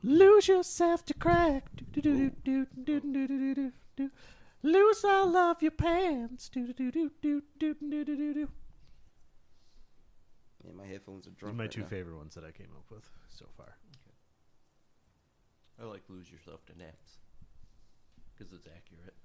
Lose yourself to crack. Lose all of your pants. Yeah, my headphones are These drunk. are my right two now. favorite ones that I came up with so far. I like Lose Yourself to Naps because it's accurate.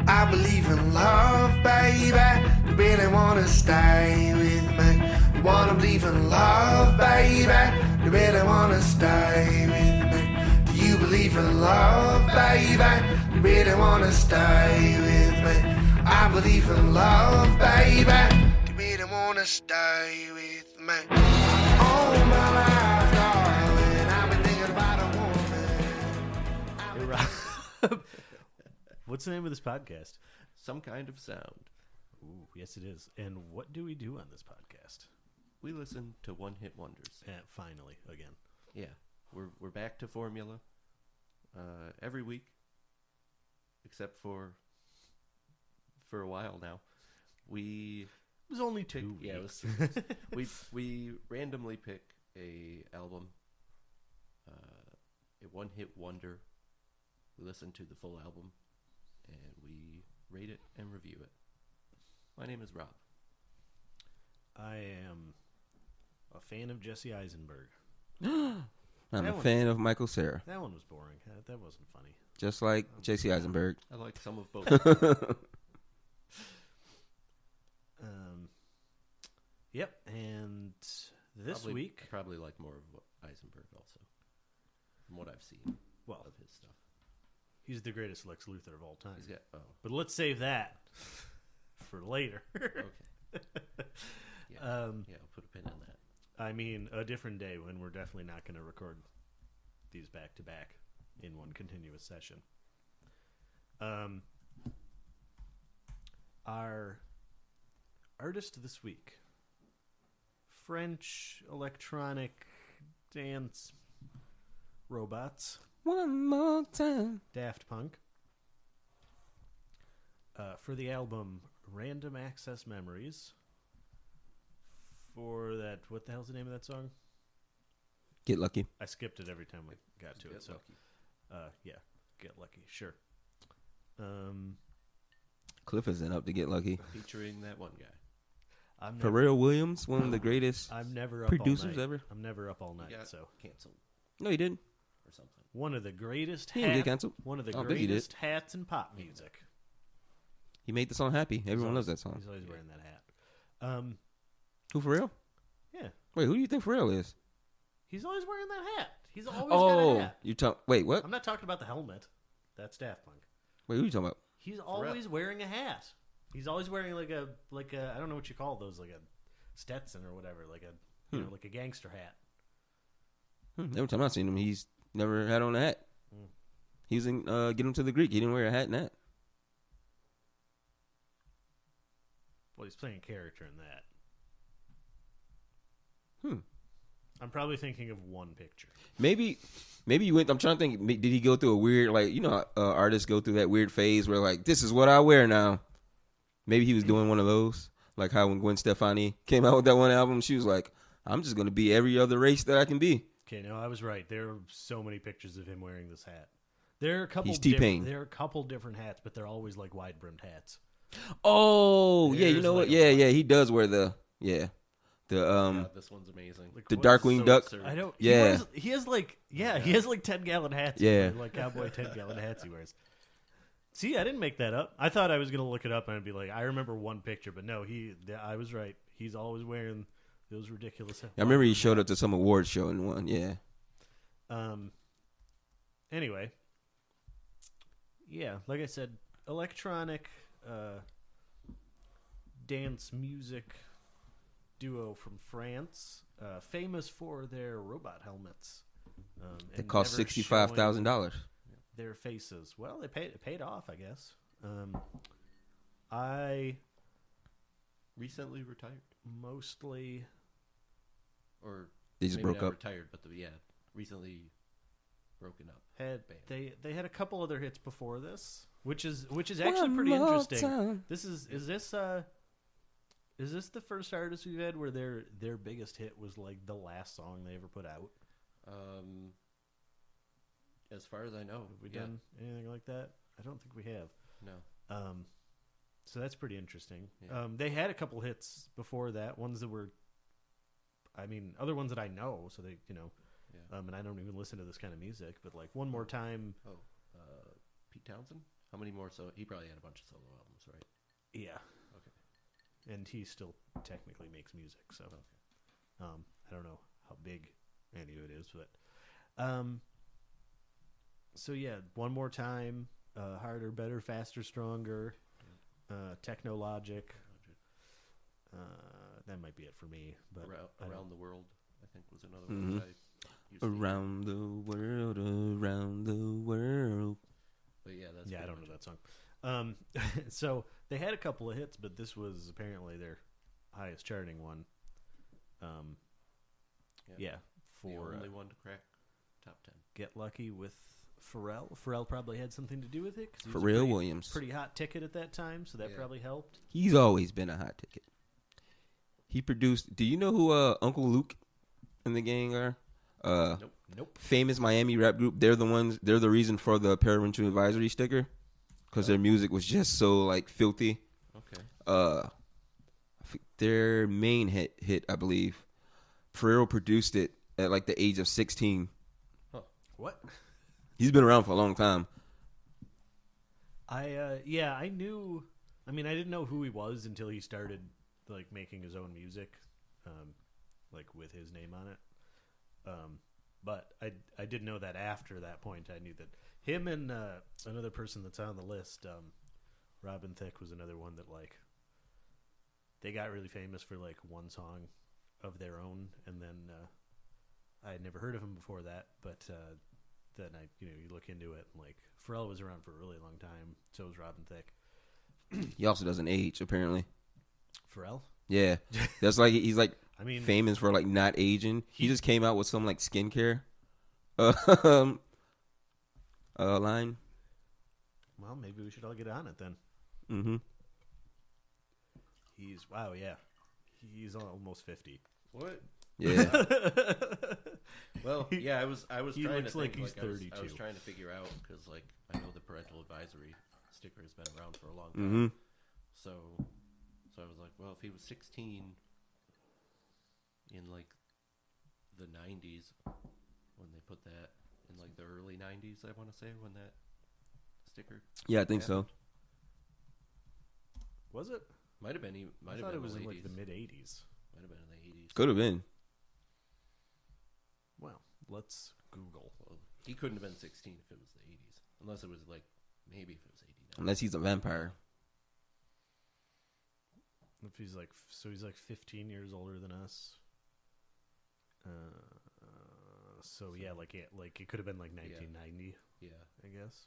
I believe in love, baby. You really wanna stay with me. You wanna believe in love, baby. You really wanna stay with me. Do you believe in love, baby? You really wanna stay with me. I believe in love, baby. You really wanna stay with me. All my life, darling, I've been thinking about a woman. Hey, Rob. What's the name of this podcast? Some Kind of Sound. Ooh, yes, it is. And what do we do on this podcast? We listen to one-hit wonders. Finally, again. Yeah, we're back to formula every week, except for a while now. It was only 2 weeks. Yeah, it was, we randomly pick a album, a one-hit wonder. We listen to the full album, and we rate it and review it. My name is Rob. I am a fan of Jesse Eisenberg. I'm That a one- fan of Michael Cera, That one was boring. That wasn't funny. just like J.C. Eisenberg. I like some of both. Yep, and this week... I probably like more of Eisenberg also, from what I've seen Well, of his stuff. he's the greatest Lex Luthor of all time. He's got But let's save that for later. okay. Yeah, I'll put a pin in that. I mean, a different day when we're definitely not going to record these back to back in one continuous session. Our artist this week, French electronic dance robots, One more time. Daft Punk, for the album Random Access Memories. For that, what the hell's the name of that song? Get lucky. I skipped it every time I got to it. Get So, Lucky. yeah, Get Lucky, sure. Cliff isn't up to Get Lucky. Featuring that one guy. I'm never, Pharrell Williams, one of the greatest I'm never up producers all night. ever. I'm never up all He night. got So canceled No, he didn't. or something. one of the greatest He didn't get canceled. one of the I don't think he did. greatest hats in pop music. He made the song happy. Everyone loves that song. He's always wearing that hat. Who, Pharrell? Yeah, Wait, who do you think Pharrell is? he's always wearing that hat. He's always got a hat. you talk. Wait, what? I'm not talking about the helmet. That's Daft Punk. Wait, who are you talking about? He's always wearing a hat. He's always wearing like a I don't know what you call those, like a Stetson or whatever, like a like a gangster hat. Every time I've seen him, he's never had on a hat. He was in Get Him to the Greek. He didn't wear a hat and that. Well, he's playing a character in that. I'm probably thinking of one picture. Maybe you went. I'm trying to think. Did he go through a weird, like, you know, artists go through that weird phase where, like, this is what I wear now. Maybe he was doing one of those, like how when Gwen Stefani came out with that one album, she was like, "I'm just gonna be every other race that I can be." Okay, no, I was right. There are so many pictures of him wearing this hat. There are a couple. He's T-Pain. There are a couple different hats, but they're always like wide brimmed hats. Oh, yeah, you There's know what? like Yeah, a- yeah, he does wear the Yeah, this one's amazing. Like, the what- Darkwing so Duck. absurd. I don't. Yeah. he has like he has like 10-gallon hats. Yeah. like cowboy 10-gallon hats he wears. See, I didn't make that up. I thought I was gonna look it up and I'd be like, I remember one picture, but no, I was right. He's always wearing those ridiculous. I remember he showed up to some awards show in one. Yeah. Anyway, yeah, like I said, electronic dance music duo from France, famous for their robot helmets. It cost $65,000. Their faces. Well, it paid off, I guess. I Recently retired, mostly or They just maybe broke not up. Retired, but recently broken up. Had band. they had a couple other hits before this, which is actually pretty interesting. This is this the first artist we've had where their biggest hit was like the last song they ever put out? As far as I know, Have we done anything like that? I don't think we have. No. So that's pretty interesting. Yeah. They had a couple hits before that, ones that were, other ones that I know. So they, Yeah. and I don't even listen to this kind of music, but like One More Time. Oh, Pete Townsend? How many more? He probably had a bunch of solo albums, right? Yeah. Okay. And he still technically makes music, so Okay. I don't know how big any of it is, but so yeah, One More Time, Harder, Better, Faster, Stronger, Technologic. That might be it for me, but Around the World, I think, was another Mhm. one. That I used to Around the world, around the world. But yeah, that's I pretty don't much know that song. So they had a couple of hits, but this was apparently their highest charting one. Yeah. For the only one to crack top 10. Get Lucky with Pharrell. Pharrell probably had something to do with it. 'Cause he was a Pharrell Williams. pretty hot ticket at that time, so that Yeah. probably helped. He's always been a hot ticket. He produced. Do you know who Uncle Luke and the gang are? Nope. Famous Miami rap group. They're the reason for the parental advisory sticker, because their music was just so like filthy. Okay. Their main hit, I believe, Pharrell produced it at like the age of 16. What? He's been around for a long time. I knew. I didn't know who he was until he started like making his own music, like with his name on it. But I did know that after that point, I knew that him and another person that's on the list, Robin Thicke, was another one that like they got really famous for like one song of their own, and then I had never heard of him before that, but then you look into it, and like Pharrell was around for a really long time. So was Robin Thicke. He also doesn't age, apparently. Pharrell? Yeah, that's like he's like famous for like not aging. He just came out with some like skincare line. Well, maybe we should all get on it then. Mm-hmm. He's almost 50. What? Yeah. Well, yeah, I was He trying looks to like think, he's I was 32. trying to figure out because like I know the parental advisory sticker has been around for a long time. Mm-hmm. So I was like, well, if he was 16 in like the 90s when they put that in like the early 90s, I want to say, when that sticker. Yeah, I think so. Was it? Might have been. I thought it was in like the mid 80s. Might have been in the 80s. Could have been. Well, let's Google. Well, he couldn't have been 16 if it was the 80s, unless it was like maybe if it was 89. Unless he's a vampire. If he's like, so he's like 15 years older than us. So yeah, like it could have been like 1990. Yeah, I guess.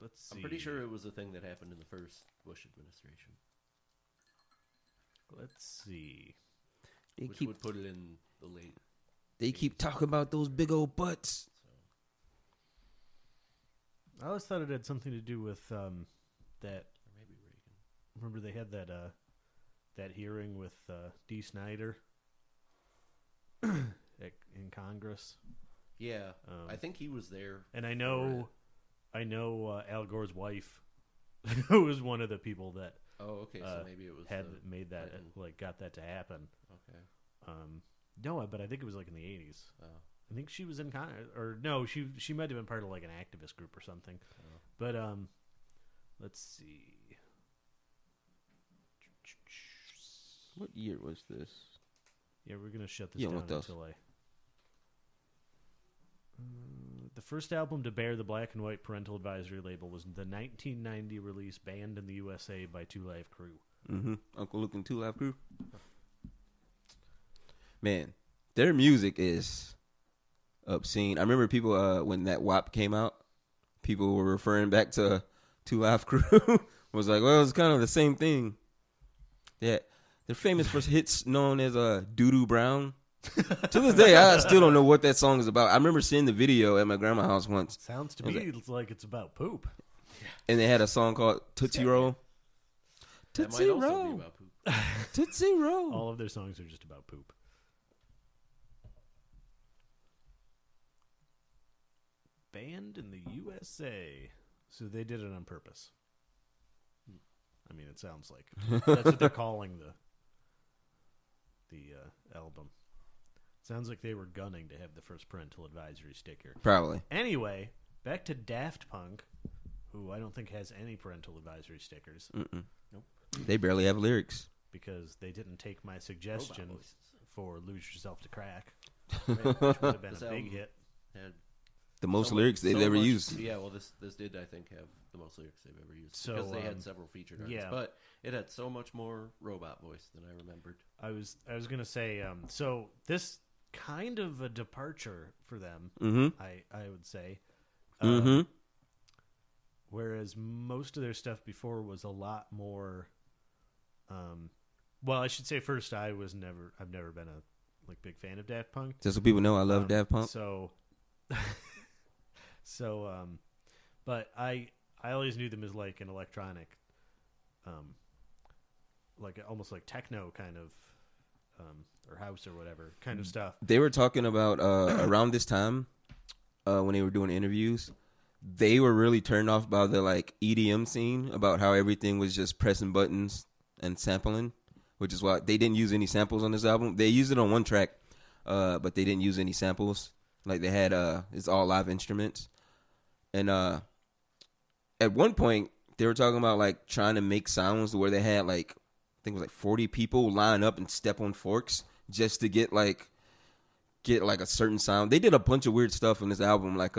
Let's see. I'm pretty sure it was a thing that happened in the first Bush administration. Let's see. Which would put it in the late. They keep talking about those big old butts. So. I always thought it had something to do with that. Or maybe Reagan. Remember they had that hearing with Dee Snider in Congress. Yeah, I think he was there. And I know Al Gore's wife, who was one of the people that Oh, okay. So maybe it was had made that Clinton. like got that to happen. Okay. No, but I think it was like in the 80s. Oh. I think she was in or no, she might have been part of like an activist group or something. Oh. But let's see. What year was this? Yeah, we're gonna shut this Yeah, down what else? until I. The first album to bear the black and white parental advisory label was the 1990 release "Banned in the USA" by Two Live Crew. Mm-hmm. Uncle Luke and Two Live Crew. Man, their music is obscene. I remember people when that WAP came out, people were referring back to Two Live Crew. Was like, well, it's kind of the same thing. Yeah, they're famous for hits known as Doo Doo Brown. To this day, I still don't know what that song is about. I remember seeing the video at my grandma's house once, Sounds to me like it's about poop. and they had a song called Tootsie Roll. That Tootsie might also be Roll. about poop. Tootsie Roll. All of their songs are just about poop. Banned in the USA. So they did it on purpose. I mean, it sounds like that's what they're calling the album. Sounds like they were gunning to have the first parental advisory sticker. Probably. Anyway, back to Daft Punk, who I don't think has any parental advisory stickers. Mm-mm. Nope. They barely have lyrics. Because they didn't take my suggestion for Lose Yourself to Crack, Right. which would have been This a big album hit. Had The most so lyrics they've so ever much- used. Yeah, well, this did, I think, have the most lyrics they've ever used. So, because they had several featured artists. yeah. But it had so much more robot voice than I remembered. I was gonna say, so this kind of a departure for them, Mm-hmm. I would say. Mm-hmm. Whereas most of their stuff before was a lot more. Well, I should say first, I've never been a big fan of Daft Punk. Just so people know, I love Daft Punk. So, but I always knew them as like an electronic, like almost like techno kind of, or house or whatever kind of stuff. They were talking about around this time when they were doing interviews. They were really turned off by the like EDM scene, about how everything was just pressing buttons and sampling, which is why they didn't use any samples on this album. They used it on one track, but they didn't use any samples. Like they had it's all live instruments. And at one point they were talking about like trying to make sounds where they had like, I think it was like 40 people line up and step on forks just to get like a certain sound. They did a bunch of weird stuff on this album. Like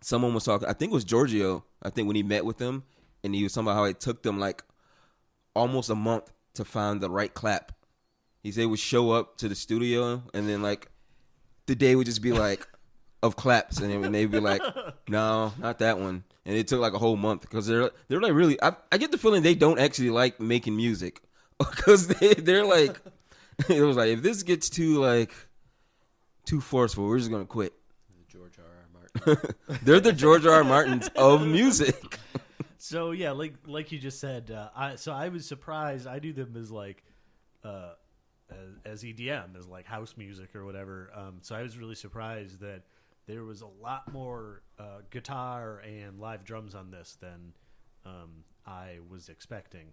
someone was talking, I think it was Giorgio, I think when he met with them, and he was talking about how it took them like almost a month to find the right clap. He said he would show up to the studio and then like the day would just be like of claps, and then they'd be like, no, not that one. And it took like a whole month because they're like really, I get the feeling they don't actually like making music because they're like, it was like, if this gets too forceful, we're just gonna quit. The George R.R. Martin. They're the George R.R. Martins of music. So yeah, like you just said, I was surprised. I do them as like as EDM, as like house music or whatever. So I was really surprised that there was a lot more guitar and live drums on this than I was expecting.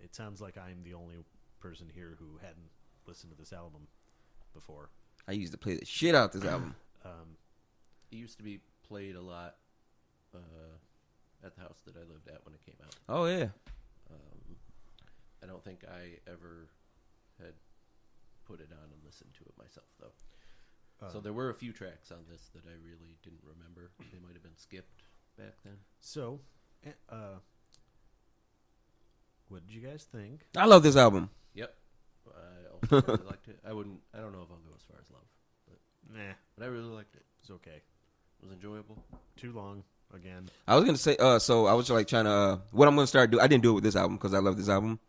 It sounds like I'm the only person here who hadn't listened to this album before. I used to play the shit out this album. It used to be played a lot at the house that I lived at when it came out. Oh yeah. I don't think I ever had put it on and listened to it myself, though. So there were a few tracks on this that I really didn't remember. They might have been skipped back then. So, what did you guys think? I love this album. Yep. I also really liked it. I don't know if I'll go as far as love, Nah, but I really liked it. it's okay. It was enjoyable. Too long again. I was gonna say, so I was like trying to, what I'm gonna start doing. I didn't do it with this album because I love this album,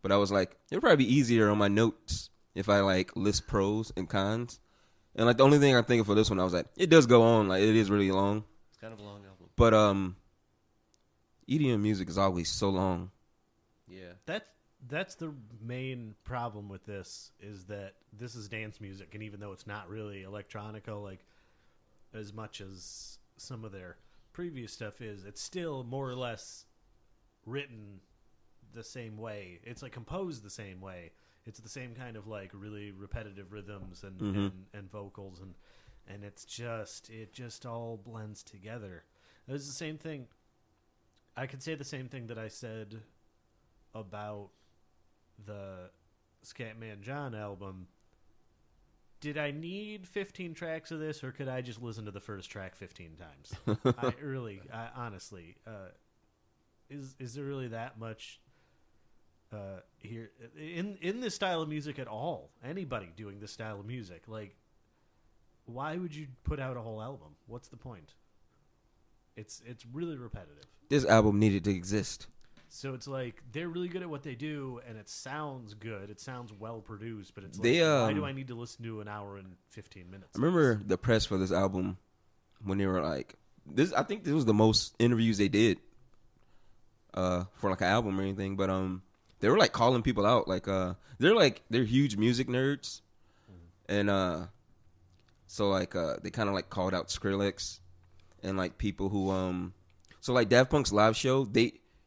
but I was like, it'd probably be easier on my notes if I like list pros and cons. And like the only thing I'm thinking for this one, I was like, it does go on, like it is really long. It's kind of a long album. But EDM music is always so long. Yeah. That's the main problem with this, is that this is dance music, and even though it's not really electronica like as much as some of their previous stuff is, it's still more or less written the same way. It's like composed the same way. It's the same kind of like really repetitive rhythms and vocals, and it just all blends together. It was the same thing. I could say the same thing that I said about the Scatman John album. Did I need 15 tracks of this, or could I just listen to the first track 15 times? I honestly, is there really that much here in this style of music at all? Anybody doing this style of music, like, why would you put out a whole album? What's the point? It's really repetitive. This album needed to exist. So it's like they're really good at what they do, and it sounds good. It sounds well produced, but it's like, They, why do I need to listen to an hour and 15 minutes? I remember the press for this album when they were like, this. I think this was the most interviews they did for like an album or anything. But they were like calling people out. Like they're huge music nerds, and so like they kind of like called out Skrillex and like people who so like Daft Punk's live show.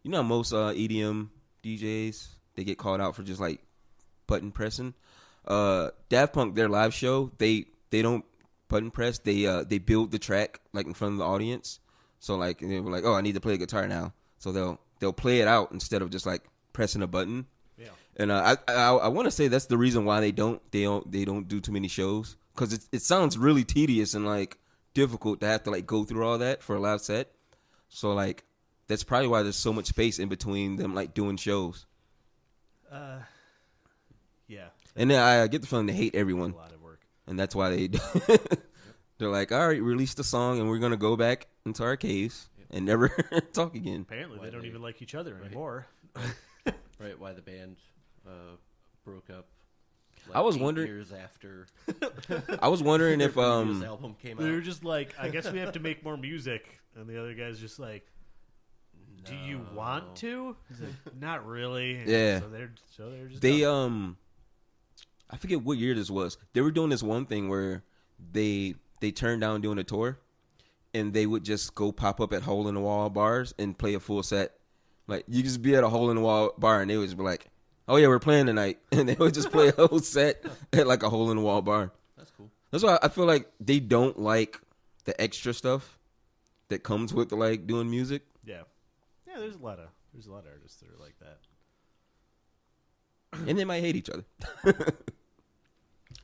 You know, most EDM DJs, they get called out for just like button pressing. Daft Punk, their live show, they don't button press. They build the track like in front of the audience. So like they were like, oh, I need to play a guitar now. So they'll play it out instead of just like pressing a button. Yeah. And I want to say that's the reason why they don't do too many shows, because it sounds really tedious and like difficult to have to like go through all that for a live set. So like that's probably why there's so much space in between them like doing shows. Yeah. And then I get the feeling they hate A everyone, lot of work. and that's why they're like, all right, release the song, and we're gonna go back into our caves and never talk again. Apparently, Why they don't they- even like each other right. anymore. Right, why the band broke up. Like I was 8 years years after I was wondering if their previous album came They were out. just like, I guess we have to make more music, and the other guy's just like, do you want to? He's like, not really. And Yeah. So they're just they done. I forget what year this was. They were doing this one thing where they turned down doing a tour, and they would just go pop up at hole in the wall bars and play a full set. Like you just be at a hole in the wall bar, and they would just be like, "Oh yeah, we're playing tonight," and they would just play a whole set at like a hole in the wall bar. That's cool. That's why I feel like they don't like the extra stuff that comes with like doing music. Yeah. Yeah, there's a lot of artists that are like that. And they might hate each other.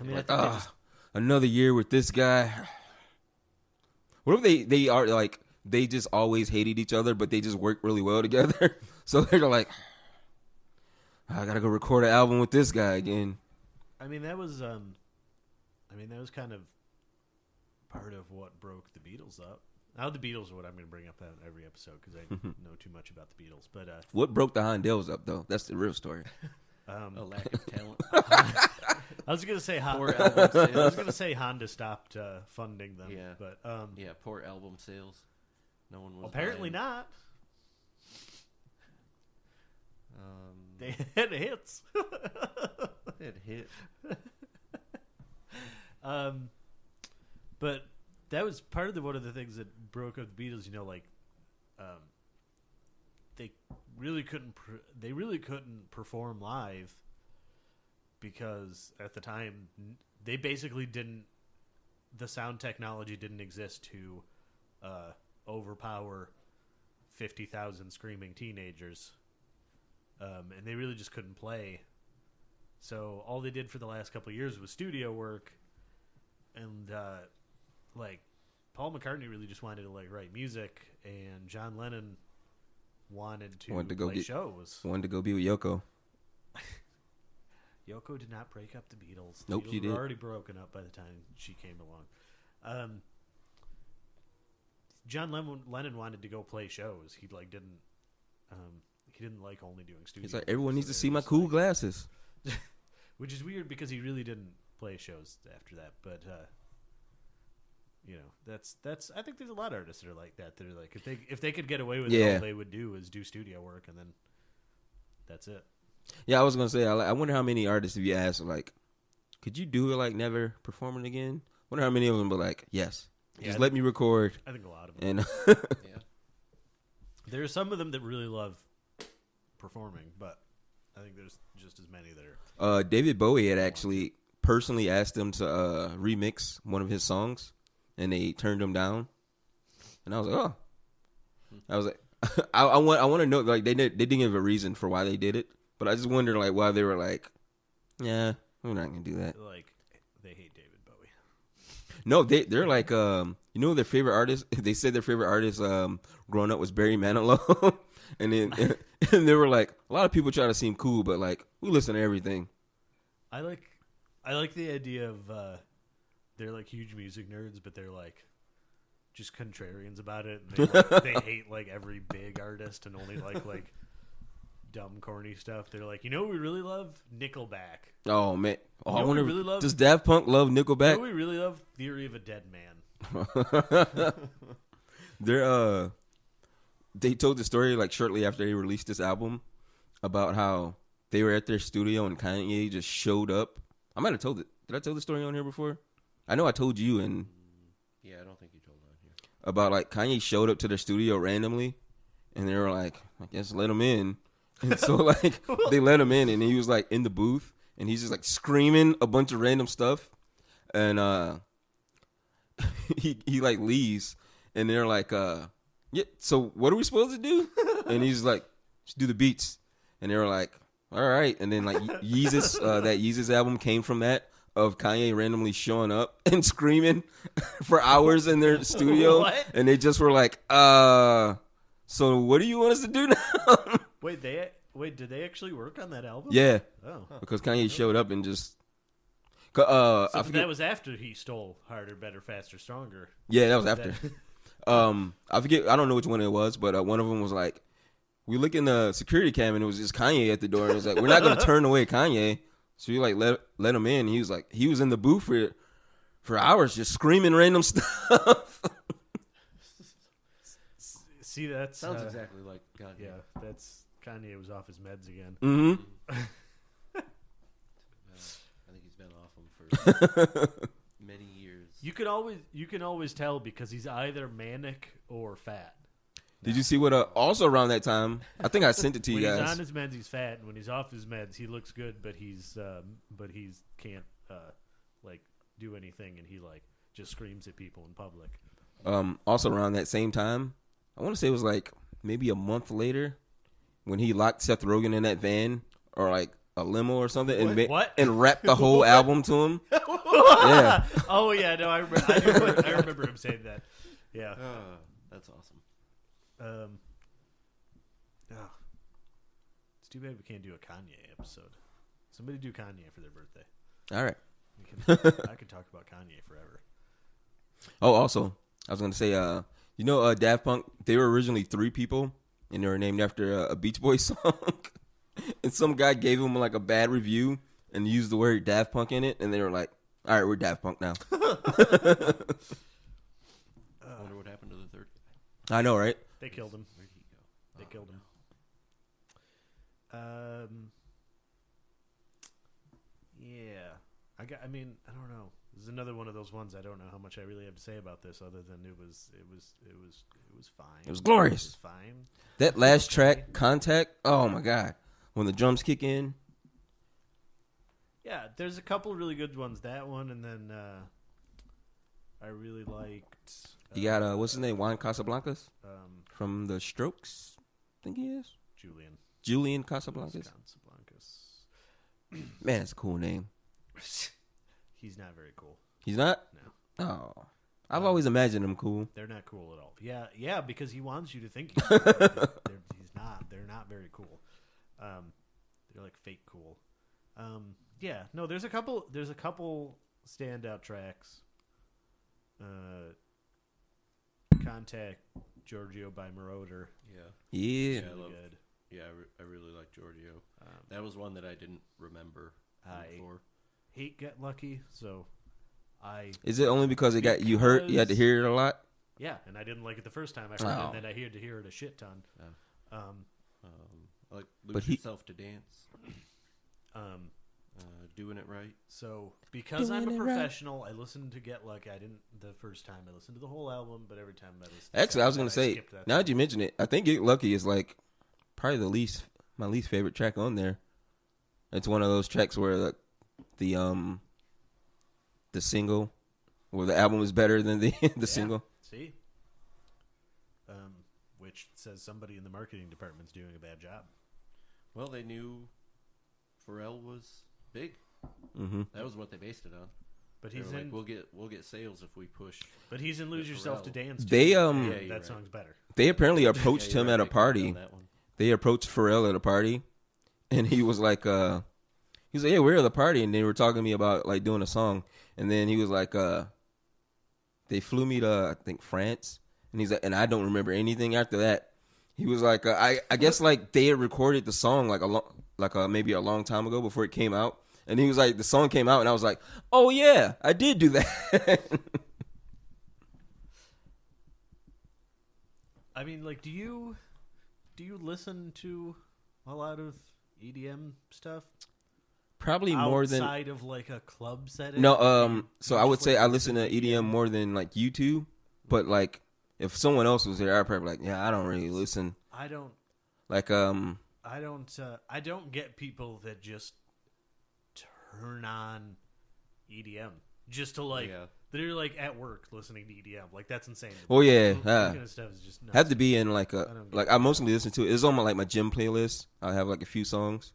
I mean, I Like, think they just, another year with this guy. What if they are like they just always hated each other, but they just work really well together? So they're like, I gotta go record an album with this guy again. I mean, that was kind of part of what broke the Beatles up. Now the Beatles are what I'm going to bring up on every episode because I know too much about the Beatles. But What broke the Hondells up though? That's the real story. A lack of talent. I was going to say Poor album sales. I was going to say Honda stopped funding them. Yeah. But Yeah, poor album sales. No one was apparently buying. not. They had hits. It hit. But that was part of one of the things that broke up the Beatles. You know, like they really couldn't perform live because at the time they basically didn't. The sound technology didn't exist to overpower 50,000 screaming teenagers. And they really just couldn't play. So all they did for the last couple of years was studio work. And, like, Paul McCartney really just wanted to, like, write music. And John Lennon wanted to play shows. Wanted to go be with Yoko. Yoko did not break up the Beatles. The Nope, Beatles she were did. already broken up by the time she came along. John Lennon wanted to go play shows. He, like, didn't... he didn't like only doing studio. He's like, work, everyone so needs to they see were my just cool like- glasses. Which is weird because he really didn't play shows after that. But you know, that's. I think there's a lot of artists that are like that. They're like, if they could get away with it, Yeah. all they would do is do studio work, and then that's it. Yeah, I was gonna say. I wonder how many artists, if you ask, like, could you do it like never performing again? Wonder how many of them be like, yes, Yeah, just let me record. I think a lot of them. And Yeah. There are some of them that really love performing, but I think there's just as many that are. David Bowie had actually personally asked them to remix one of his songs, and they turned him down. And I was like, oh, I was like, I want to know, like, they didn't give a reason for why they did it, but I just wonder like why they were like, yeah, we're not gonna do that. Like, they hate David Bowie. No, they're like, you know, their favorite artist. They said their favorite artist growing up was Barry Manilow, and then and they were like, a lot of people try to seem cool, but like we listen to everything. I like the idea of they're like huge music nerds, but they're like just contrarians about it. And they hate like every big artist and only like dumb, corny stuff. They're like, you know what we really love? Nickelback. Oh man. Oh, You I know wonder. what we really love? Does Daft Punk love You know Nickelback? what we really love? Theory of a Dead Man. They told the story like shortly after they released this album about how they were at their studio and Kanye just showed up. I might have told it. Did I tell the story on here before? I know I told you and Yeah, I don't think you told on here. about like Kanye showed up to their studio randomly, and they were like, I guess let him in. And so like they let him in, and he was like in the booth, and he's just like screaming a bunch of random stuff, and he like leaves, and they're like, yeah, so what are we supposed to do? And he's like, just do the beats, and they were like, all right, and then like Yeezus, that Yeezus album came from that. Of Kanye randomly showing up and screaming for hours in their studio. What? And they just were like, so what do you want us to do now? Wait, did they actually work on that album? Yeah, Oh. because Kanye showed up and just. So I forget. that was after he stole Harder, Better, Faster, Stronger. Yeah, that was after. I forget. I don't know which one it was, but one of them was like, we look in the security cam and it was just Kanye at the door, and it was like, we're not gonna turn away Kanye. So we like let him in. He was like, he was in the booth for hours just screaming random stuff. See, that Sounds exactly like Kanye. Yeah, that's Kanye was off his meds again. Mm-hmm. I think he's been off them for many years. You can always tell because he's either manic or fat. Did you see what? Also around that time, I think I sent it to you When he's guys. on his meds, he's fat, and when he's off his meds, he looks good, but he's can't like do anything, and he like just screams at people in public. Also around that same time, I want to say it was like maybe a month later when he locked Seth Rogen in that van or like a limo or something and wrapped the whole album to him. Yeah. Oh yeah, no, I remember. I remember him saying that. Yeah. That's awesome. It's too bad we can't do a Kanye episode. Somebody do Kanye for their birthday. All right. I could talk about Kanye forever. Oh, also, I was going to say, Daft Punk, they were originally 3 people, and they were named after a Beach Boys song. And some guy gave them like a bad review and used the word Daft Punk in it, and they were like, all right, we're Daft Punk now. I wonder what happened to the third guy. I know, right? They killed him. Where'd he go? They killed him. Yeah. I don't know. This is another one of those ones I don't know how much I really have to say about this other than it was fine. It was glorious. It was fine. That last track, Contact, oh my God. When the drums kick in. Yeah, there's a couple really good ones. That one, and then I really liked. You got, what's his name? Juan Casablancas? From The Strokes, I think he is. Julian Casablancas. Casablancas. Man, that's a cool name. He's not very cool. He's not? No. Oh. I've always imagined him cool. They're not cool at all. Yeah, because he wants you to think he's cool. He's not. They're not very cool. They're like fake cool. Yeah, no, there's a couple standout tracks. Contact Giorgio by Marauder. Yeah. Really good. Yeah, I really like Giorgio. That was one that I didn't remember before. Hate Get Lucky, so Is it only because it got you hurt? You had to hear it a lot? Yeah, and I didn't like it the first time I heard it, and then I had to hear it a shit ton. Like Lose Yourself to Dance. Doing It Right. So because Doing I'm a it professional, I listened to Get Lucky. I didn't the first time I listened to the whole album, but every time I listened to Actually, I was going to say, skipped that now song. that you mention it, I think Get Lucky is like probably my least favorite track on there. It's one of those tracks where the single or the album is better than the single. See? Which says somebody in the marketing department's doing a bad job. Well, they knew Pharrell was big. Mm-hmm. That was what they based it on. But They he's were in. like, we'll get sales if we push. But he's in "Lose Yourself to Pharrell. Dance." Too. They you're that right. song's better. They apparently approached Yeah, him you're at a right. They could've party. done that one. They approached Pharrell at a party, and he was like, "Yeah, we're at the party," and they were talking to me about like doing a song, and then he was like, "They flew me to I think France," and he's like, and I don't remember anything after that. He was like, I guess like they had recorded the song maybe a long time ago before it came out, and he was like, the song came out, and I was like, oh yeah, I did do that. I mean, like, do you listen to a lot of EDM stuff? Probably more than outside of like a club setting. no. So I would say I listen to EDM more than like you two, but like if someone else was there, I'd probably be like, yeah, I don't really listen. I don't Like I don't get people that just turn on EDM just to like they're like at work listening to EDM. Like that's insane. well, yeah, that kind of stuff is just nuts. have to be in like I mostly that. listen to it. It's on my gym playlist. I have like a few songs,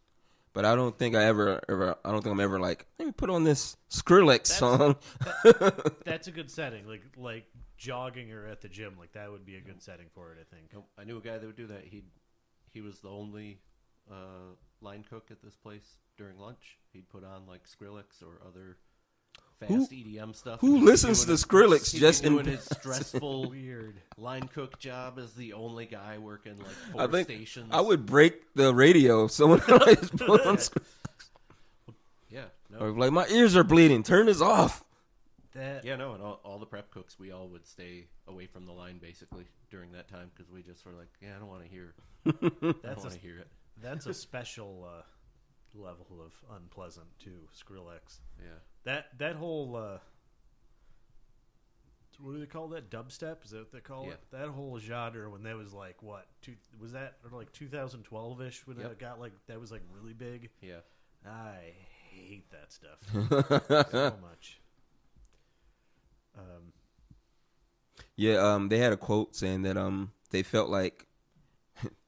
but I don't think I'm ever like, let me put on this Skrillex song. That's a good setting. Like jogging or at the gym. Like that would be a good setting for it. I think. I knew a guy that would do that. He was the only line cook at this place during lunch. He'd put on like Skrillex or other fast EDM stuff. Who listens to Skrillex just in his stressful Weird line cook job as the only guy working like 4 stations? I would break the radio if someone like put on Skrillex. Yeah, no. Or like, my ears are bleeding. Turn this off. Yeah, no, and all the prep cooks, we all would stay away from the line basically during that time because we just were like, yeah, I don't want to hear. I don't want to hear it. That's a special level of unpleasant too. Skrillex. Yeah. That whole what do they call that? Dubstep? Is that what they call it? That whole genre when that was like what? Was that like 2012-ish when it got like that was like really big? Yeah. I hate that stuff so much. Yeah, they had a quote saying that they felt like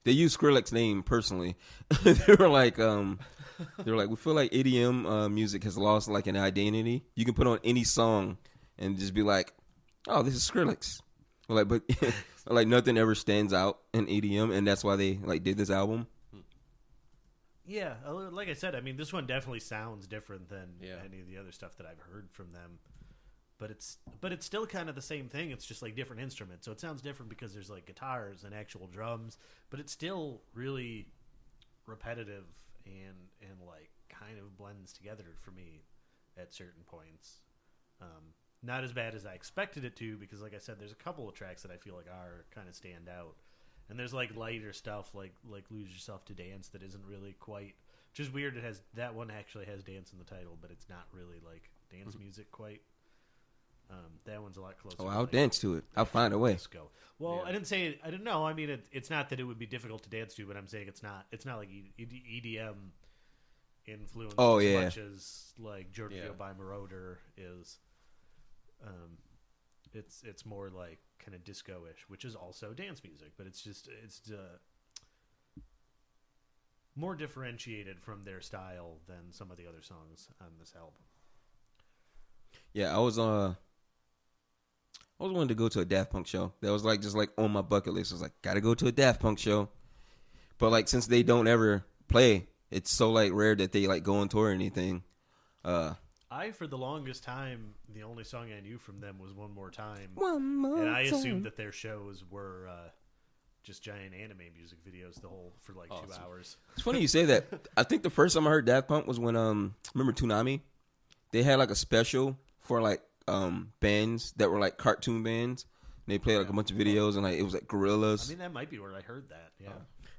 they used Skrillex's name personally. they were like we feel like EDM music has lost like an identity. You can put on any song and just be like, oh, this is Skrillex. Like, but like nothing ever stands out in EDM, and that's why they like did this album. Yeah, like I said, I mean, this one definitely sounds different than Yeah. any of the other stuff that I've heard from them. But it's still kind of the same thing. It's just like different instruments. So it sounds different because there's like guitars and actual drums, but it's still really repetitive and like kind of blends together for me at certain points. Not as bad as I expected it to, because like I said, there's a couple of tracks that I feel like are kind of stand out. And there's like lighter stuff like Lose Yourself to Dance that isn't really quite, which is weird. That one actually has dance in the title, but it's not really like dance music quite. That one's a lot closer. Oh, I'll dance to it. I'll find a way. Disco. Well, Yeah. I didn't say. I didn't know. I mean, it's not that it would be difficult to dance to, but I'm saying it's not like EDM influence as much as like Giorgio by Moroder is. It's more like kind of disco-ish, which is also dance music, but it's more differentiated from their style than some of the other songs on this album. Yeah, I was wanting to go to a Daft Punk show. That was like just like on my bucket list. I was like, gotta go to a Daft Punk show. But like since they don't ever play, it's so like rare that they like go on tour or anything. For the longest time, the only song I knew from them was One More Time. One more and I time. assumed that their shows were just giant anime music videos for like 2 hours. It's funny you say that. I think the first time I heard Daft Punk was when remember Toonami? They had like a special for like bands that were like cartoon bands. And they played like a bunch of videos and like it was like Gorillas. I mean, that might be where I heard that. Yeah.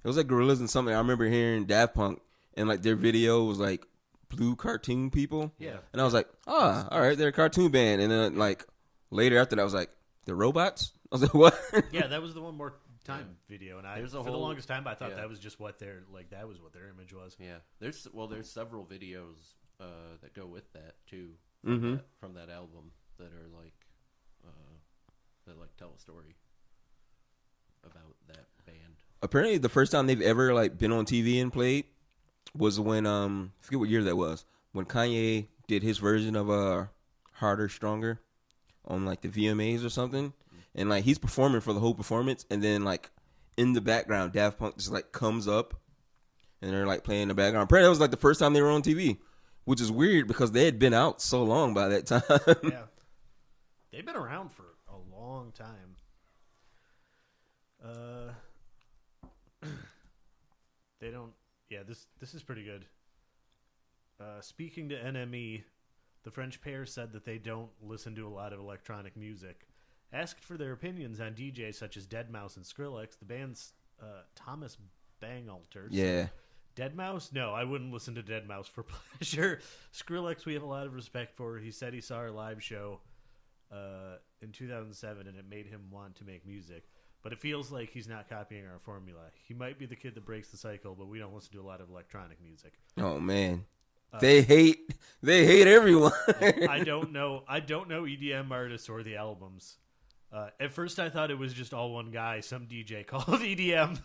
It was like Gorillas and something. I remember hearing Daft Punk and like their video was like blue cartoon people. Yeah. And I was like, all right, they're a cartoon band. And then like later after that, I was like, they're robots? I was like, what? Yeah, that was the One More Time video, and There's for the longest time I thought that was just what their that was what their image was. Yeah, there's several videos that go with that too from that album that are like that like tell a story about that band. Apparently, the first time they've ever like been on TV and played was when I forget what year that was, when Kanye did his version of Harder, Stronger on like the VMAs or something. And like he's performing for the whole performance, and then like in the background, Daft Punk just like comes up, and they're like playing in the background. Apparently, that was like the first time they were on TV, which is weird because they had been out so long by that time. Yeah, they've been around for a long time. this is pretty good. Speaking to NME, the French pair said that they don't listen to a lot of electronic music. Asked for their opinions on DJs such as Deadmau5 and Skrillex, the band's Thomas Bangalter. Yeah. Deadmau5? No, I wouldn't listen to Deadmau5 for pleasure. Skrillex, we have a lot of respect for. He said he saw our live show in 2007, and it made him want to make music. But it feels like he's not copying our formula. He might be the kid that breaks the cycle, but we don't listen to a lot of electronic music. Oh man, they hate everyone. I don't know EDM artists or the albums. At first, I thought it was just all one guy, some DJ called EDM.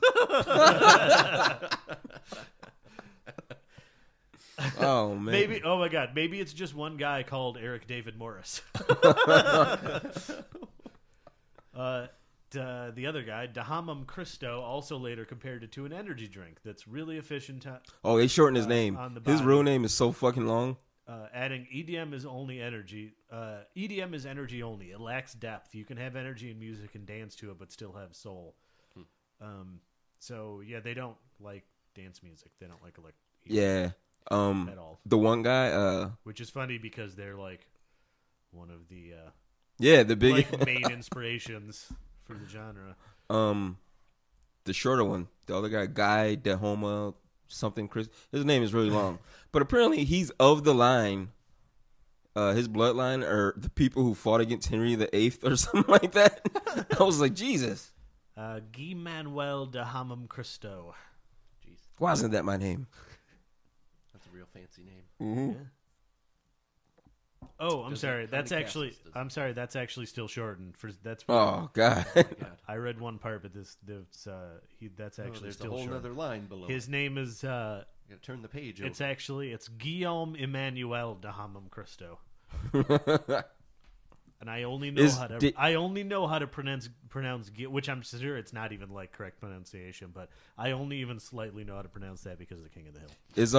Oh man, Maybe. Oh my God. Maybe it's just one guy called Eric David Morris. The other guy, Dahamam Christo, also later compared it to an energy drink that's really efficient. Oh, they shortened his name. On the His body. real name is so fucking long. Adding EDM is only energy. EDM is energy only. It lacks depth. You can have energy in music and dance to it, but still have soul. So yeah, they don't like dance music. They don't like EDM Yeah. at all. The one guy. Which is funny because they're like one of the Yeah, the big. like main inspirations for the genre. The shorter one, the other guy Dahoma something. Chris, his name is really long, but apparently he's of the line. His bloodline are the people who fought against Henry VIII or something like that. I was like, Jesus. Guy Manuel de Hamam Christo. Jeez, Why isn't that my name? that's a real fancy name. Mm-hmm. Yeah. Oh, I'm Does sorry. it That's kinda actually. cast us, I'm sorry. That's actually still shortened. That's. Oh God. God. I read one part, but that's actually there's still a whole shortened. other line below. His name is. You gotta turn the page over. It's Guillaume Emmanuel de Hamam Christo, and I only know how to pronounce which I'm sure it's not even like correct pronunciation, but I only even slightly know how to pronounce that because of the King of the Hill. Is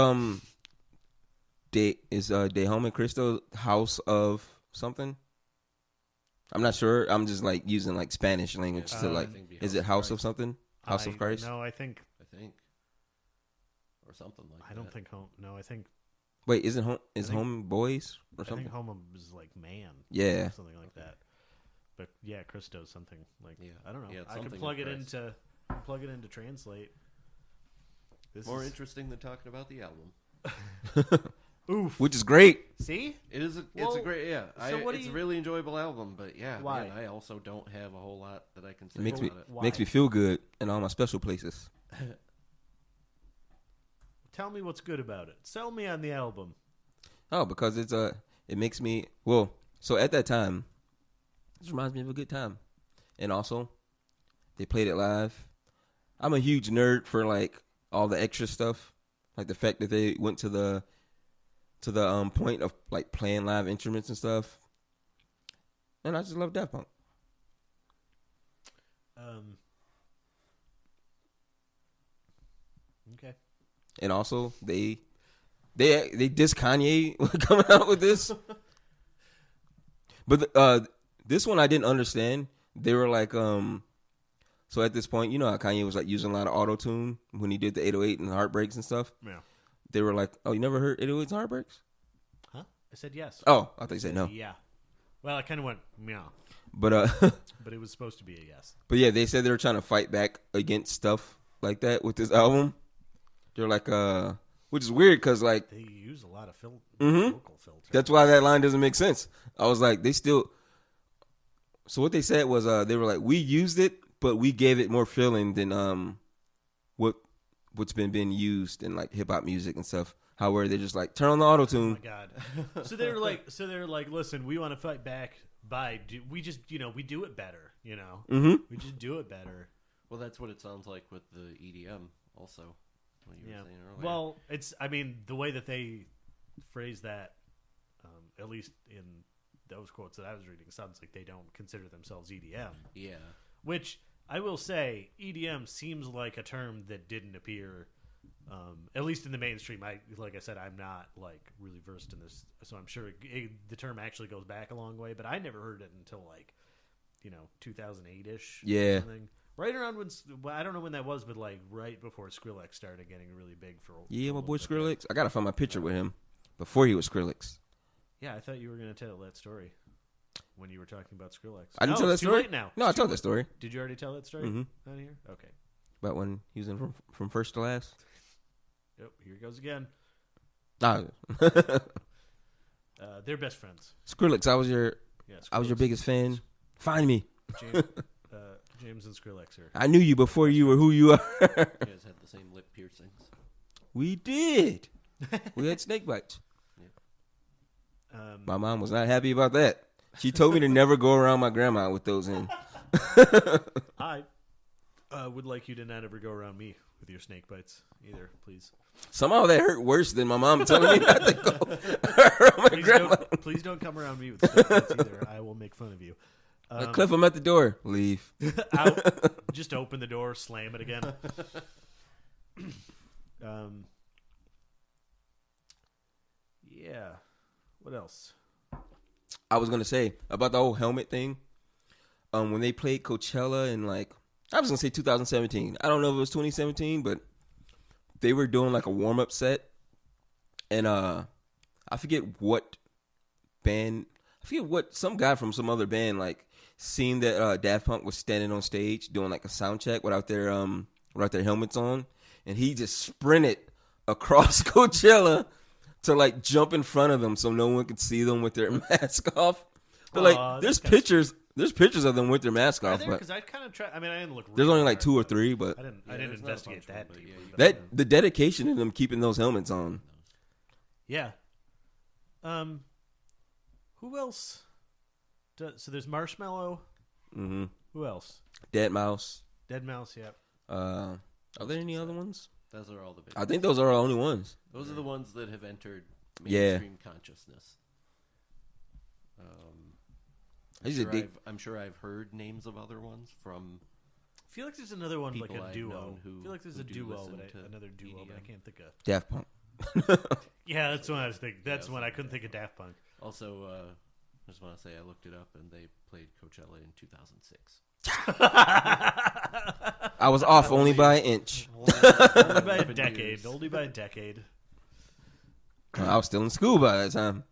Dahoma Cristo House of something? I'm not sure. I'm just like using like Spanish language to like. I think Is it House of something? House of Christ? No, I think. Or something like that. I don't think home. No, I think. Wait, isn't home? Is think- home boys or I something? think home is like man. Yeah. Something like that. But yeah, Christo's something like Yeah. I don't know. Yeah, it's I can something plug with it Christ. into translate. This More is interesting than talking about the album. oof. Which is great. See? It is. It's Well, a great. Yeah, so what do it's you- a really enjoyable album. But yeah, Why? man, I also don't have a whole lot that I can say It makes me about it. Why? makes me feel good in all my special places. Tell me what's good about it. Sell me on the album. Oh, because it makes me so at that time, this reminds me of a good time, and also they played it live. I'm a huge nerd for like all the extra stuff, like the fact that they went to the point of like playing live instruments and stuff, and I just love Daft Punk. Okay. And also they diss Kanye coming out with this. But this one I didn't understand. They were like, so at this point, you know how Kanye was like using a lot of auto tune when he did the 808 and the Heartbreaks and stuff. Yeah. They were like, oh, you never heard 808s and Heartbreaks? Huh? I said yes. Oh, I thought you said no. Yeah. Well, I kind of went meow, But but it was supposed to be a yes. but yeah, they said they were trying to fight back against stuff like that with this album. They're like, which is weird because like They use a lot of Mhm. vocal filters. that's why that line doesn't make sense. I was like, they still. So what they said was, they were like, we used it, but we gave it more feeling than what's been being used in like hip hop music and stuff. How where they're just like turn on the auto Oh tune. my god! So they're like, listen, we want to fight back we just we do it better, Mm-hmm. we just do it better. Well, that's what it sounds like with the EDM. Also, what you were saying earlier. Well, the way that they phrase that, at least in those quotes that I was reading, sounds like they don't consider themselves EDM. yeah, Which I will say, EDM seems like a term that didn't appear, at least in the mainstream. Like I said, I'm not like really versed in this, so I'm sure the term actually goes back a long way. But I never heard it until like 2008ish. Yeah. Or something. right around when well, I don't know when that was, but like right before Skrillex started getting really big for. Yeah, for a my little boy bit there. Skrillex. I gotta find my picture with him before he was Skrillex. Yeah, I thought you were going to tell that story when you were talking about Skrillex. I didn't tell it's that too story. late now. No, I It's too told that late. story. Did you already tell that story Mhm. on here? Okay. About when he was in from first to last. Yep. Here it goes again. Nah. They're best friends. Skrillex, I was your Yeah, biggest fan. Find me. James, James and Skrillex are. I knew you before you were who you are. You guys had the same lip piercings. We did. We had snake bites. My mom was not happy about that. She told me to never go around my grandma with those in. I would like you to not ever go around me with your snake bites either, please. Somehow that hurt worse than my mom telling me not to go around my grandma. Please don't come around me with snake bites either. I will make fun of you. Cliff, I'm at the door. Leave. Out. Just open the door, slam it again. Yeah. What else? I was gonna say about the whole helmet thing. When they played Coachella in I was gonna say 2017. I don't know if it was 2017, but they were doing like a warm up set, and I forget what band. I forget what some guy from some other band seen that Daft Punk was standing on stage doing like a sound check without their helmets on, and he just sprinted across Coachella to jump in front of them so no one could see them with their mask off. But there's pictures of them with their mask off. Because I kind of tried. I mean, I didn't look. There's really only hard, 2 or but 3, but I didn't there's not a investigate bunch of that them, but deeply. yeah, but, the dedication in them keeping those helmets on. Yeah. Who else? So there's Marshmallow. Mm-hmm. Who else? Dead Mouse. Dead Mouse. Yeah. Are there any other ones? Those are all the big I think those are the only ones. Those are the ones that have entered Yeah. mainstream consciousness. I used to dig- I'm sure I've heard names of other ones from. I feel like there's another one like People a I've duo. known I feel like there's who a do duo, listen but to another duo, but I EDM. can't think of. Daft Punk. Yeah, that's one I was thinking. That's Yeah, one I couldn't think of. Daft Punk. Also, I just want to say I looked it up and they played Coachella in 2006. I was off only by an inch. Only by a 11 decade. years. Only by a decade. I was still in school by that time.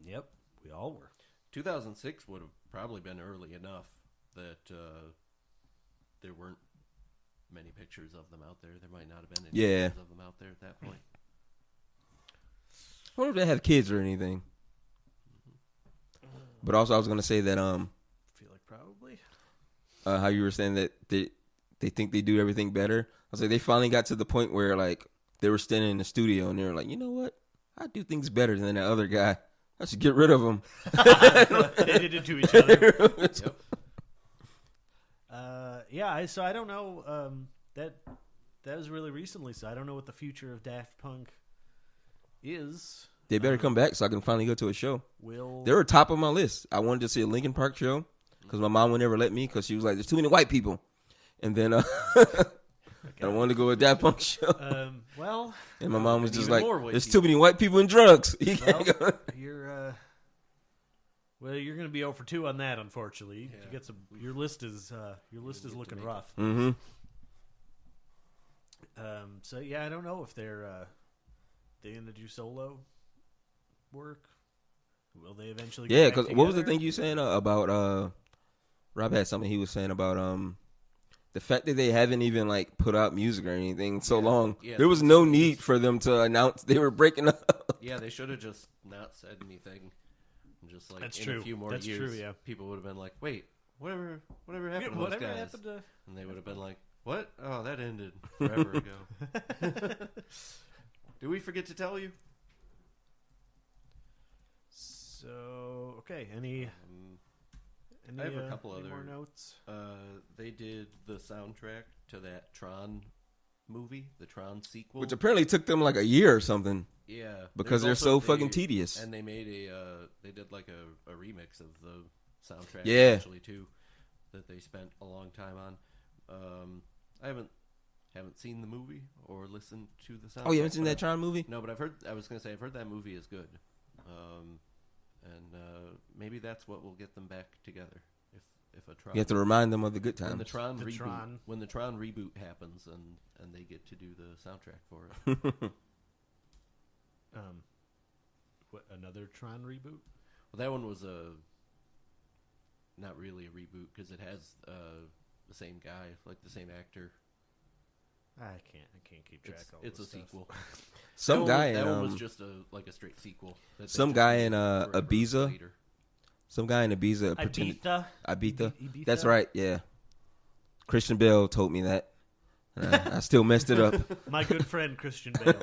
Yep, we all were. 2006 would have probably been early enough that there weren't many pictures of them out there. There might not have been any Yeah. pictures of them out there at that point. I wonder if they have kids or anything. But also, I was gonna say that I feel like probably. how you were saying that they think they do everything better. I was like, they finally got to the point where they were standing in the studio and they were like, you know what? I do things better than that other guy. I should get rid of him. They did it to each other. Yep. Yeah, so I don't know. That was really recently, so I don't know what the future of Daft Punk is. They better come back so I can finally go to a show. Will They were top of my list. I wanted to see a Linkin Park show because my mom would never let me because she was like, "There's too many white people," and then I wanted to go to a Daft Punk show. well, And my mom was and just even like, more white "There's people. too many white people and drugs." You well, can't go. you're you're going to be 0 for 2 on that, unfortunately. Yeah. You get some. Your list is looking make rough. Mm-hmm. So yeah, I don't know if they're going to do solo work. Will they eventually? Yeah, get back because what was the together? thing you saying about? Rob had something he was saying about the fact that they haven't even put out music or anything in so long. Yeah, There was no need for them to announce they were breaking up. Yeah, they should have just not said anything. Just That's in true. a few more That's years, true, yeah. people would have been like, "Wait, whatever happened Yeah, to those whatever guys?" happened to? And they would have been like, "What? Oh, that ended forever ago." Did we forget to tell you? So okay, any I have a couple any more other- notes. They did the soundtrack to that Tron movie, the Tron sequel. Which apparently took them a year or something yeah, because they're there's so also fucking tedious. And they made they did a remix of the soundtrack, Yeah. actually too, that they spent a long time on. I haven't seen the movie or listened to the soundtrack. Oh, you haven't seen but that Tron movie? No, but I was gonna say I've heard that movie is good, and maybe that's what will get them back together if a Tron You have to remind them of the good when times. the Tron The reboot Tron. when the Tron reboot happens and they get to do the soundtrack for it. What, another Tron reboot? Well, that one was not really a reboot because it has the same guy, like the same actor. I can't keep track of all It's a this stuff. sequel. Some guy in that one was just a straight sequel. that they some just guy made in forever Ibiza. later. Some guy in Ibiza pretended. Ibiza. Ibiza. Ibiza? That's right. Yeah. Christian Bale told me that. And I still messed it up. My good friend Christian Bale.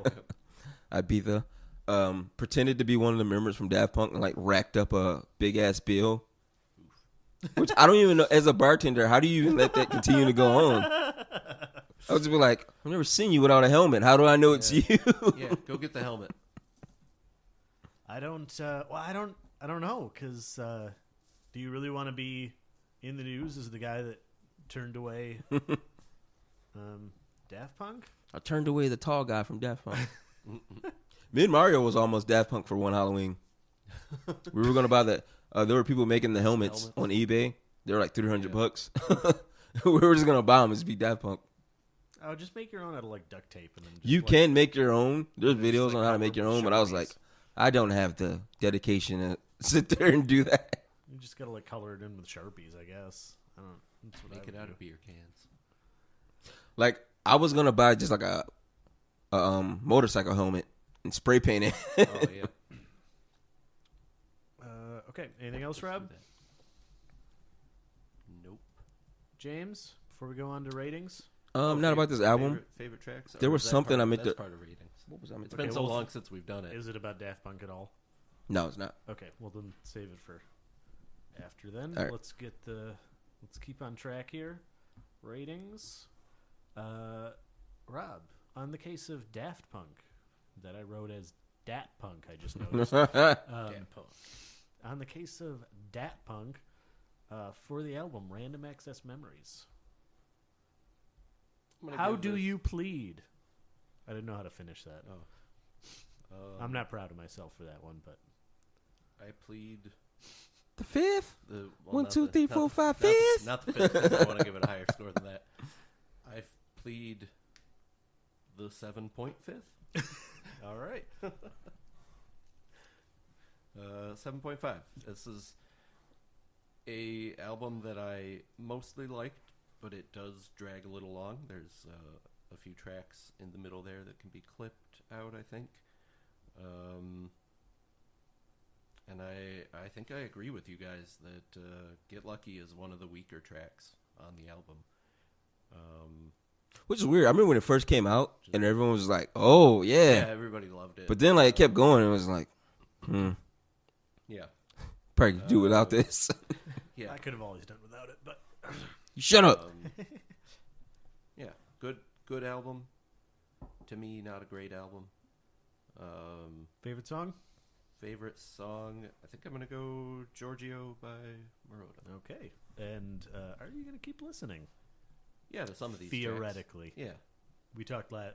Ibiza. Pretended to be one of the members from Daft Punk and like racked up a big ass bill. Which I don't even know. As a bartender, how do you even let that continue to go on? I was just be like, I've never seen you without a helmet. How do I know it's you? Yeah, go get the helmet. I don't. I don't know. Because do you really want to be in the news as the guy that turned away Daft Punk? I turned away the tall guy from Daft Punk. Me and Mario was almost Daft Punk for one Halloween. We were gonna buy that. There were people making the helmets on eBay. They were like $300. We were just gonna buy them and just be Daft Punk. Oh, just make your own out of like duct tape and then just, You like, can make your own. There's just, videos like, on how to cover make your with own, but I was Sharpies. like, I don't have the dedication to sit there and do that. You just gotta like color it in with Sharpies, I guess. I don't. That's what I Make it would out do. of beer cans. Like I was gonna buy just like a motorcycle helmet and spray paint it. Oh yeah. Okay. Anything else, Rob? Nope. James? Before we go on to ratings. Not about this album. Favorite tracks. There Or was is that something part I of- meant that's to- part of ratings. What was I meant It's to been Okay, so well, long since we've done it. Is it about Daft Punk at all? No, it's not. Okay. Well, then save it for after then. All right. Let's keep on track here. Ratings. Rob, on the case of Daft Punk, that I wrote as Dat Punk, I just noticed. Daft Punk. On the case of Dat Punk, for the album Random Access Memories, I'm gonna how give do this- you plead? I didn't know how to finish that. Oh. I'm not proud of myself for that one, but I plead The fifth. the One, not two, the- three, not four, the- five, not the- fifth. Not the fifth. 'Cause I want to give it a higher score than that. I plead the 7.5. all right. 7.5. This is a album that I mostly liked, but it does drag a little long. There's a few tracks in the middle there that can be clipped out, I think. And I think I agree with you guys that Get Lucky is one of the weaker tracks on the album. Which is weird. I remember when it first came out, and everyone was like, "Oh yeah,", Everybody loved it. but then like it kept going, and it was like, yeah. probably could do without this. Yeah. I could have always done without it, but You shut up. Yeah, good album. To me, not a great album. favorite song? Favorite song? I think I'm gonna go Giorgio by Marotta. Okay. And are you going to keep listening? Yeah, to some of these Theoretically. tracks. Yeah, We talked last.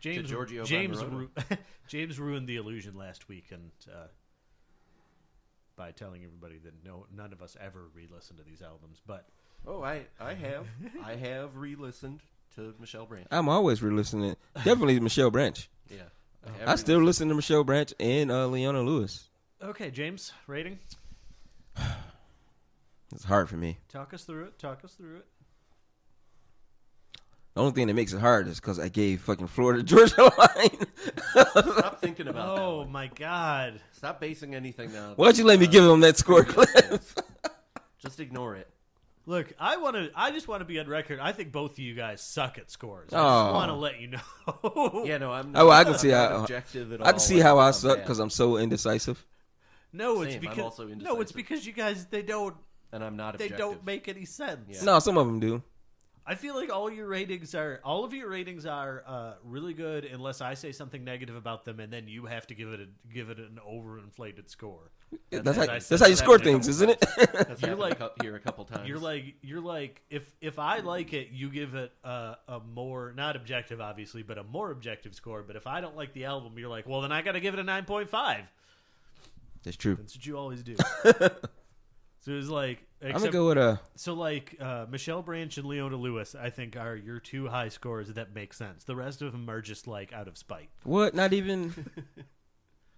James Giorgio by James Marotta. James ruined the illusion last week, and by telling everybody that none of us ever re-listen to these albums. But Oh, I have re-listened to Michelle Branch. I'm always re-listening. Definitely Michelle Branch. Yeah, I still listen to Michelle Branch and Leona Lewis. okay, James, rating. It's hard for me. Talk us through it. The only thing that makes it hard is because I gave fucking Florida Georgia Line. Stop thinking about that. Oh one. my God! Stop basing anything on. Why don't you let me give them that score, Cliff? Just ignore it. Look, I just want to be on record. I think both of you guys suck at scores. I Oh. just want to let you know. Yeah, no, I'm. Oh, well, I can I'm see not how- objective at I can all, see like, how I I'm suck bad. because I'm so indecisive. No, it's Same, I'm because also no, it's indecisive. because you guys they don't and I'm not objective. make any sense. Yeah. No, some of them do. I feel like all of your ratings are really good unless I say something negative about them, and then you have to give it an overinflated score. That's what how, I that's said. how you That's score happened a things, couple isn't it? That's You're happened like- here a couple times. You're like if I like it, you give it a more not objective, obviously, but a more objective score. But if I don't like the album, you're like, well, then I got to give it a 9.5. That's true. That's what you always do. So it was like, I'm gonna go with a. so like Michelle Branch and Leona Lewis, I think are your two high scores that make sense. The rest of them are just like out of spite. What? Not even.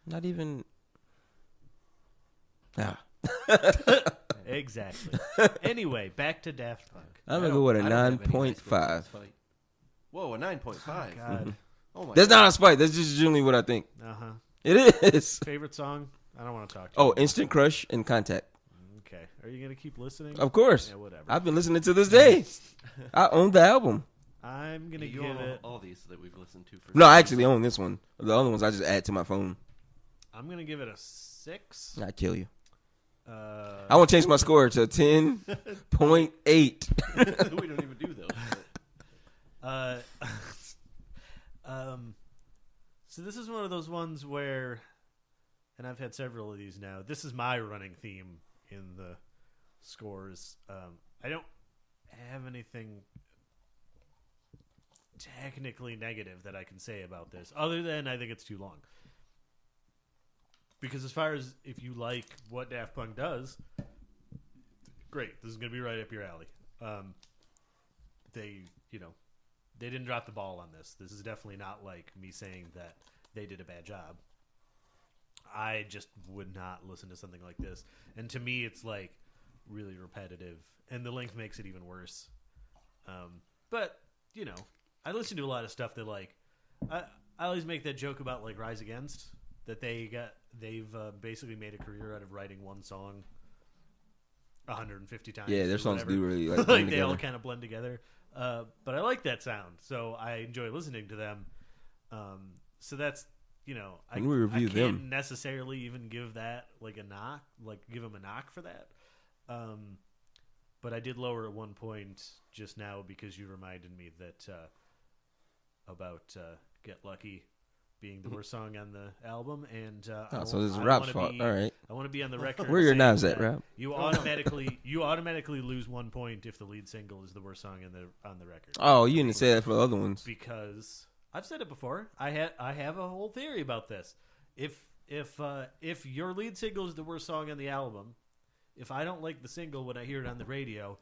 Not even. Nah. Exactly. Anyway, back to Daft Punk. I'm gonna go with a I don't have any high scores in 9.5. this fight. Whoa, a 9.5. God. Oh my That's God. not a spite. That's just generally what I think. Uh huh. It is. Favorite song? I don't want to talk to you. Oh, Instant Crush and Contact. Okay. Are you gonna keep listening? Of course. Yeah, whatever. I've been listening to this day. I own the album. I'm gonna You give own it. all these that we've listened to for No, I actually own this one. The other ones I just add to my phone. I'm gonna give it a 6. I kill you. Uh, I want to change my score to 10.8. we don't even do those. Uh, so this is one of those ones where, and I've had several of these now. This is my running theme in the scores. I don't have anything technically negative that I can say about this, other than I think it's too long. Because as far as if you like what Daft Punk does, great. This is going to be right up your alley. They didn't drop the ball on this. This is definitely not like me saying that they did a bad job. I just would not listen to something like this. And to me, it's like really repetitive. And the length makes it even worse. But, I listen to a lot of stuff that like, I always make that joke about like Rise Against, that they've basically made a career out of writing one song 150 times. Yeah, their or songs whatever. do really like like blend they all together. kind of blend together. But I like that sound, so I enjoy listening to them. So that's I When we review can't them. necessarily even give that like a knock, like give them a knock for that. But I did lower at one point just now because you reminded me that about "Get Lucky" being the worst song on the album, and So this is I Rob's wanna fault. be- All right. I want to be on the record. Where are your saying knives at, that Rob? You automatically lose 1 point if the lead single is the worst song on the record. Oh, you didn't say that for the other ones. Because I've said it before. I have a whole theory about this. If your lead single is the worst song on the album, if I don't like the single when I hear it on the radio,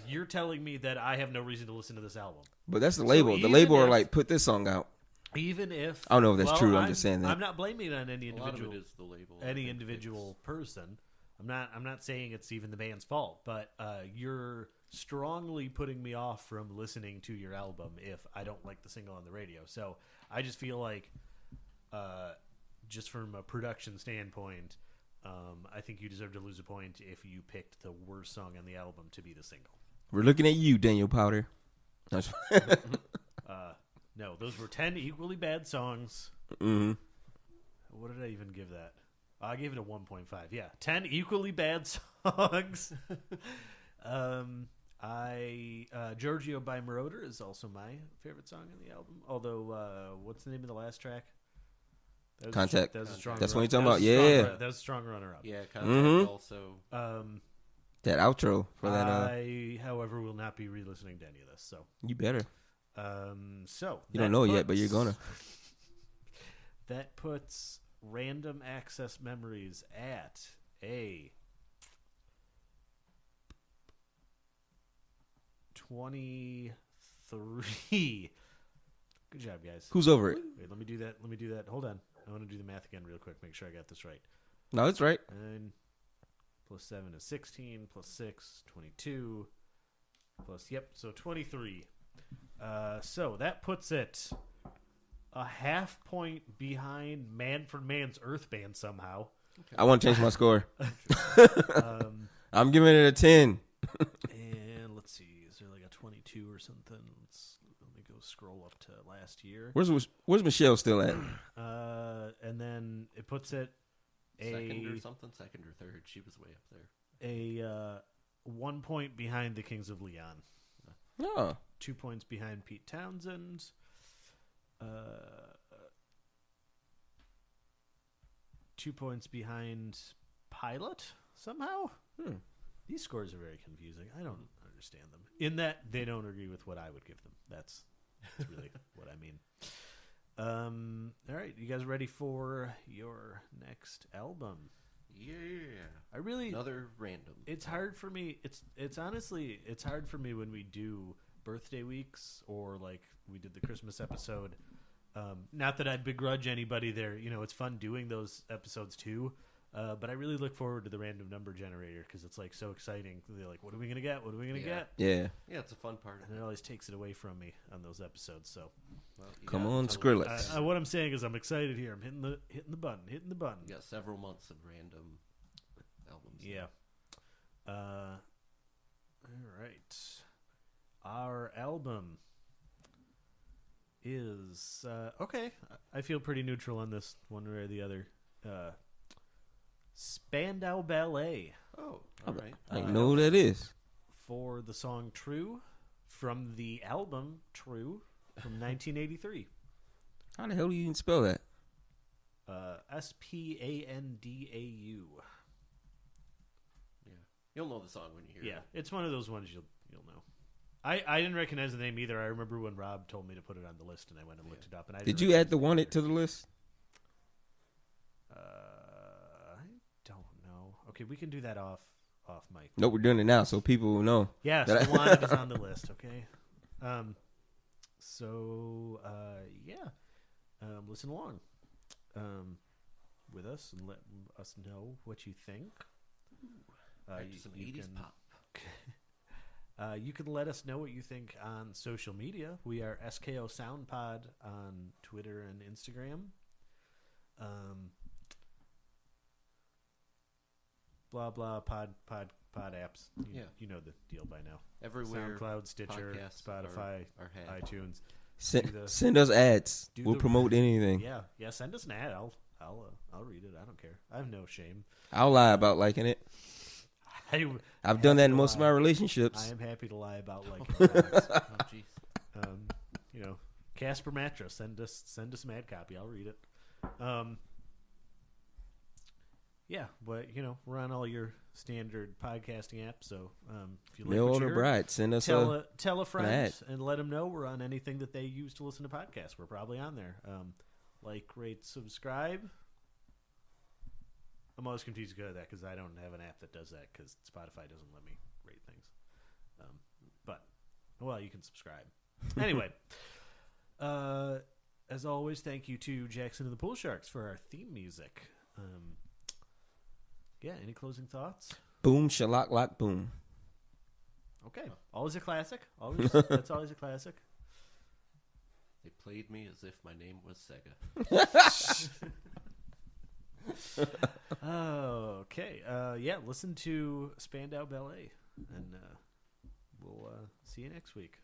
you're telling me that I have no reason to listen to this album. But that's the So label. The even label are if- like, put this song out. Even if I don't know if that's true. I'm just saying that. I'm not blaming it on any A lot of individual. it is the label. I Any think. individual person. I'm not saying it's even the band's fault, but you're strongly putting me off from listening to your album if I don't like the single on the radio. So I just feel like, just from a production standpoint, I think you deserve to lose a point if you picked the worst song on the album to be the single. We're looking at you, Daniel Powder. No, those were 10 equally bad songs. Mm-hmm. What did I even give that? I gave it a 1.5. Yeah, 10 equally bad songs. Giorgio by Marauder is also my favorite song on the album. Although, what's the name of the last track? That was Contact. That was a strong That's run- what you're talking that was about. a strong Yeah. run- that was a strong runner-up. Yeah, Contact Mhm. also. That outro for that. I, however, will not be re-listening to any of this. So, You better. so You don't know yet, but you're gonna. That puts Random Access Memories at a 23. Good job, guys. Who's over it? Wait, let me do that. Hold on. I want to do the math again real quick. Make sure I got this right. No, that's right. 9 plus 7 is 16, plus 6, 22, plus, so 23. So that puts it a half point behind Manfred Mann's Earth Band somehow. I want to change my score. Um, I'm giving it a 10. and let's see, is there like a 22 or something? Let me go scroll up to last year. Where's Michelle still at? And then it puts it Second or something? Second or third. She was way up there. a 1 point behind the Kings of Leon. Oh, 2 points behind Pete Townsend. 2 points behind Pilot, somehow. These scores are very confusing. I don't understand them. In that they don't agree with what I would give them. That's really what I mean. All right, you guys ready for your next album? Yeah. I really Another random. It's hard for me. It's honestly it's hard for me when we do birthday weeks or like we did the Christmas episode. Not that I'd begrudge anybody there. You know, it's fun doing those episodes too. But I really look forward to the random number generator because it's like so exciting. They're like, "What are we gonna get? What are we gonna get?" Yeah. Yeah, it's a fun part. And it always takes it away from me on those episodes. So, Well, you Come got on, until- Skrillex. what I'm saying is, I'm excited here. I'm hitting the button. You got several months of random albums. Yeah. All right. Our album is okay. I feel pretty neutral on this, one way or the other. Spandau Ballet Oh, all right. I know who that is. for the song "True" from the album "True" from 1983. How the hell do you even spell that? Spandau. Yeah, you'll know the song when you hear Yeah, it. it's one of those ones you'll know. I didn't recognize the name either. I remember when Rob told me to put it on the list, and I went and looked it up. And I Did didn't you add recognize the Wanted to the list? I don't know. Okay, we can do that off mic. Nope, we're doing it now, so people will know. Yes, That the Wanted is on the list. Okay. So yeah, listen along with us and let us know what you think. Back to some 80s pop. You can let us know what you think on social media. We are SKO Sound Pod on Twitter and Instagram. Blah blah pod apps. You know the deal by now. Everywhere. SoundCloud, Stitcher, podcasts Spotify, are had. iTunes. Send us ads. do We'll the- promote anything. Yeah. Send us an ad. I'll read it. I don't care. I have no shame. I'll lie about liking it. I've done that in most of my relationships. I am happy to lie about liking products. Oh, jeez. Casper Mattress. Send us an ad copy. I'll read it. Yeah, but we're on all your standard podcasting apps. So if you like Mail what you order heard, bride. Send us tell a friend ad. and let them know we're on anything that they use to listen to podcasts. We're probably on there. Like, rate, subscribe. I'm always confused about that because I don't have an app that does that because Spotify doesn't let me rate things. But you can subscribe. Anyway, as always, thank you to Jackson and the Pool Sharks for our theme music. Any closing thoughts? Boom, shalak, lock, boom. Okay, always a classic. That's always a classic. They played me as if my name was Sega. Okay. Listen to Spandau Ballet, and we'll see you next week.